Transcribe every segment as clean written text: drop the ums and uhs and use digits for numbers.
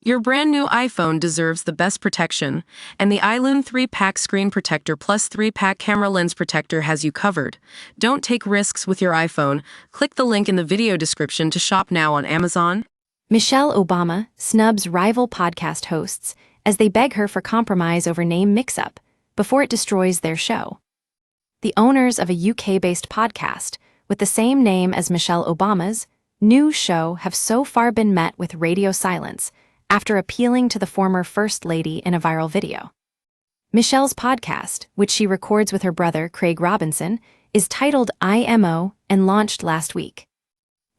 Your brand new iPhone deserves the best protection, and the iLune 3-Pack Screen Protector Plus 3-Pack Camera Lens Protector has you covered. Don't take risks with your iPhone. Click the link in the video description to shop now on Amazon. Michelle Obama snubs rival podcast hosts as they beg her for compromise over name mix-up before it destroys their show. The owners of a UK-based podcast with the same name as Michelle Obama's new show have so far been met with radio silence after appealing to the former First Lady in a viral video. Michelle's podcast, which she records with her brother Craig Robinson, is titled IMO and launched last week.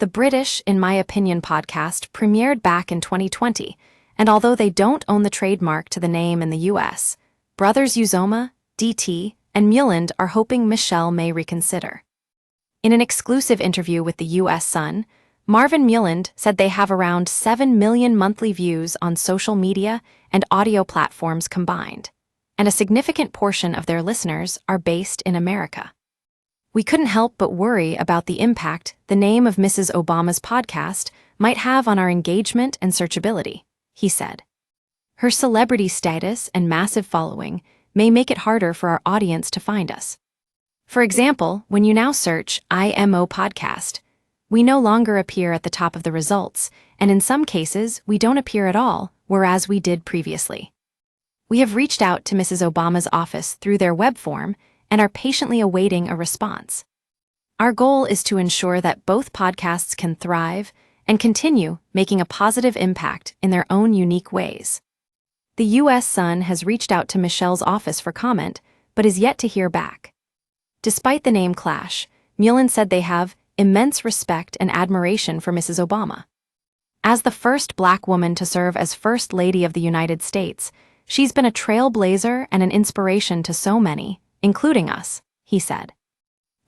The British, in My Opinion podcast premiered back in 2020, and although they don't own the trademark to the name in the US, brothers Uzoma, DT, and Muland are hoping Michelle may reconsider. In an exclusive interview with the US Sun, Marvin Muland said they have around 7 million monthly views on social media and audio platforms combined, and a significant portion of their listeners are based in America. We couldn't help but worry about the impact the name of Mrs. Obama's podcast might have on our engagement and searchability, he said. Her celebrity status and massive following may make it harder for our audience to find us. For example, when you now search IMO podcast, we no longer appear at the top of the results, and in some cases, we don't appear at all, whereas we did previously. We have reached out to Mrs. Obama's office through their web form and are patiently awaiting a response. Our goal is to ensure that both podcasts can thrive and continue making a positive impact in their own unique ways. The US Sun has reached out to Michelle's office for comment, but is yet to hear back. Despite the name clash, Muland said they have immense respect and admiration for Mrs. Obama. As the first Black woman to serve as First Lady of the United States, she's been a trailblazer and an inspiration to so many, including us, he said.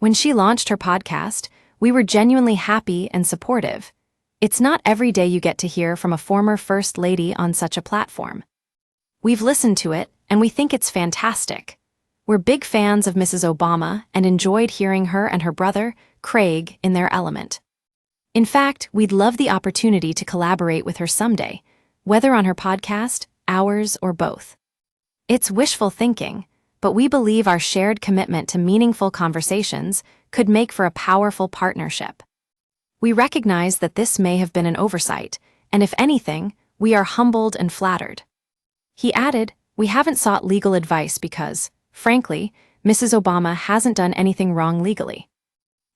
When she launched her podcast, we were genuinely happy and supportive. It's not every day you get to hear from a former First Lady on such a platform. We've listened to it, and we think it's fantastic. We're big fans of Mrs. Obama and enjoyed hearing her and her brother, Craig, in their element. In fact, we'd love the opportunity to collaborate with her someday, whether on her podcast, ours, or both. It's wishful thinking, but we believe our shared commitment to meaningful conversations could make for a powerful partnership. We recognize that this may have been an oversight, and if anything, we are humbled and flattered. He added, "We haven't sought legal advice because, frankly, Mrs. Obama hasn't done anything wrong legally.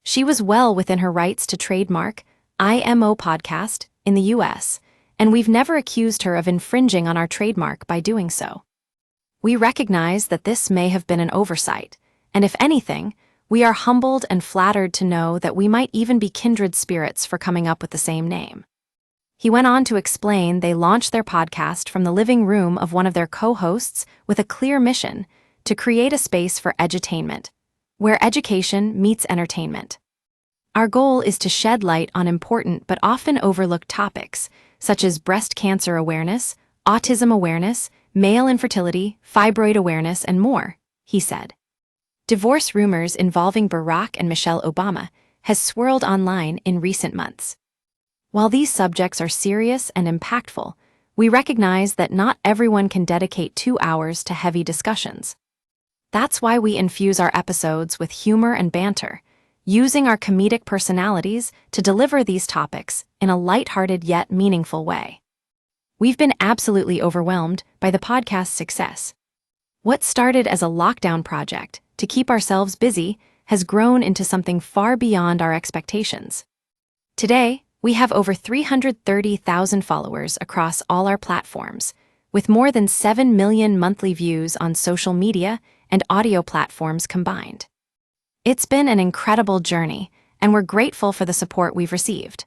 She was well within her rights to trademark IMO podcast in the US, and we've never accused her of infringing on our trademark by doing so. We recognize that this may have been an oversight, and if anything, we are humbled and flattered to know that we might even be kindred spirits for coming up with the same name." He went on to explain they launched their podcast from the living room of one of their co-hosts with a clear mission to create a space for edutainment, where education meets entertainment. Our goal is to shed light on important but often overlooked topics, such as breast cancer awareness, autism awareness, male infertility, fibroid awareness, and more, he said. Divorce rumors involving Barack and Michelle Obama has swirled online in recent months. While these subjects are serious and impactful, we recognize that not everyone can dedicate 2 hours to heavy discussions. That's why we infuse our episodes with humor and banter, using our comedic personalities to deliver these topics in a lighthearted yet meaningful way. We've been absolutely overwhelmed by the podcast's success. What started as a lockdown project to keep ourselves busy has grown into something far beyond our expectations. Today, we have over 330,000 followers across all our platforms, with more than 7 million monthly views on social media and audio platforms combined. It's been an incredible journey, and we're grateful for the support we've received.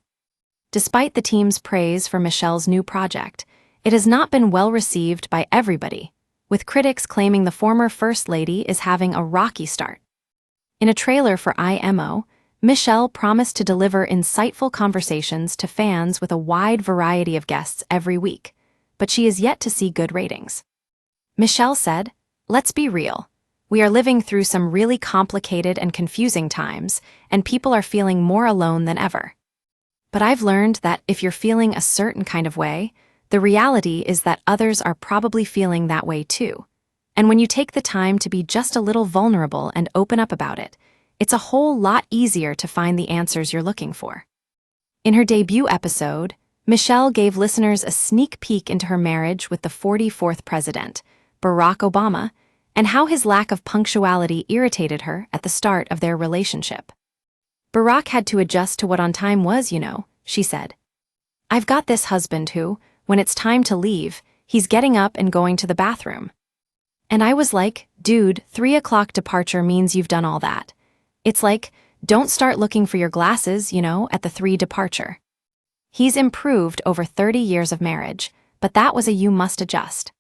Despite the team's praise for Michelle's new project, it has not been well received by everybody, with critics claiming the former First Lady is having a rocky start. In a trailer for IMO, Michelle promised to deliver insightful conversations to fans with a wide variety of guests every week, but she is yet to see good ratings. Michelle said, "Let's be real. We are living through some really complicated and confusing times, and people are feeling more alone than ever. But I've learned that if you're feeling a certain kind of way, The reality is that others are probably feeling that way too. And when you take the time to be just a little vulnerable and open up about it, it's a whole lot easier to find the answers you're looking for. In her debut episode, Michelle gave listeners a sneak peek into her marriage with the 44th president, Barack Obama, and how his lack of punctuality irritated her at the start of their relationship. Barack had to adjust to what on time was, she said. I've got this husband who, when it's time to leave, he's getting up and going to the bathroom. And I was like, dude, 3 o'clock departure means you've done all that. It's like, don't start looking for your glasses, at the 3 departure. He's improved over 30 years of marriage, but that was a you must adjust.